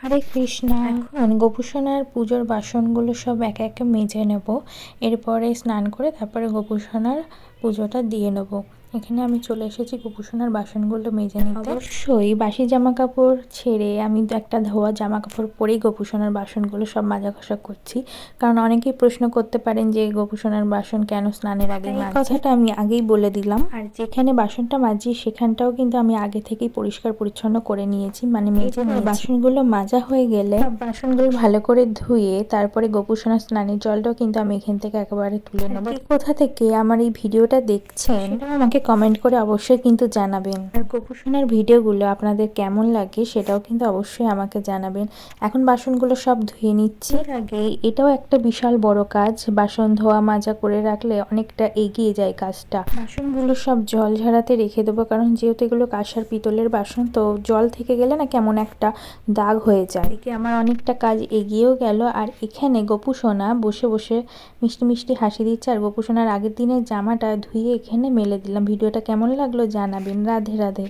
হরে কৃষ্ণ। এখন গোপুসোনার পুজোর বাসনগুলো সব একে একে মেজে নেব। এরপরে স্নান করে তারপরে গোপুসোনার পুজোটা দিয়ে নেব। এখানে আমি চলে এসেছি গোপুসোনার বাসনগুলো মেজে নিতে। অবশ্যই বাসি জামা কাপড় ছেড়ে আমি একটা ধোয়া জামা কাপড় পরেই গোপুসোনার বাসনগুলো সব মাজা ঘষা করছি, কারণ অনেকেই প্রশ্ন করতে পারেন যে গোপুসোনার বাসন কেন স্নানের আগে মাজছি। কথাটা আমি আগেই বলে দিলাম। আর যেখানে বাসনটা মাজি সেখানটাও কিন্তু আমি আগে থেকেই পরিষ্কার পরিচ্ছন্ন করে নিয়েছি, মানে মেজে নিয়েছি। বাসনগুলো মাজা হয়ে গেলে বাসনগুলো ভালো করে ধুয়ে তারপরে গোপুসোনার স্নানের জলটাও কিন্তু আমি এখান থেকে একেবারে তুলে নেব। কোথা থেকে আমার এই ভিডিওটা দেখছেন সেটাও আমাকে কমেন্ট করে অবশ্যই কিন্তু জানাবেন। আর গোপুসোনার ভিডিওগুলো আপনাদের কেমন লাগে সেটাও কিন্তু অবশ্যই আমাকে জানাবেন। এখন বাসনগুলো সব ধুয়ে নিচ্ছি। এর আগে এটাও একটা বিশাল বড় কাজ, বাসন ধোয়া মাজা করে রাখলে অনেকটা এগিয়ে যায় কাজটা। বাসনগুলো সব জল ঝরাতে রেখে দেবো, কারণ যেহেতু এগুলো কাঁসার পিতলের বাসন, তো জল থেকে গেলে না কেমন একটা দাগ হয়ে যায়। এদিকে আমার অনেকটা কাজ এগিয়েও গেল। আর এখানে গোপুসোনা বসে বসে মিষ্টি মিষ্টি হাসি দিচ্ছে। আর গোপুসোনার আগের দিনের জামাটা ধুয়ে এখানে মেলে দিলাম। ভিডিওটা কেমন লাগলো জানাবেন। রাধে রাধে।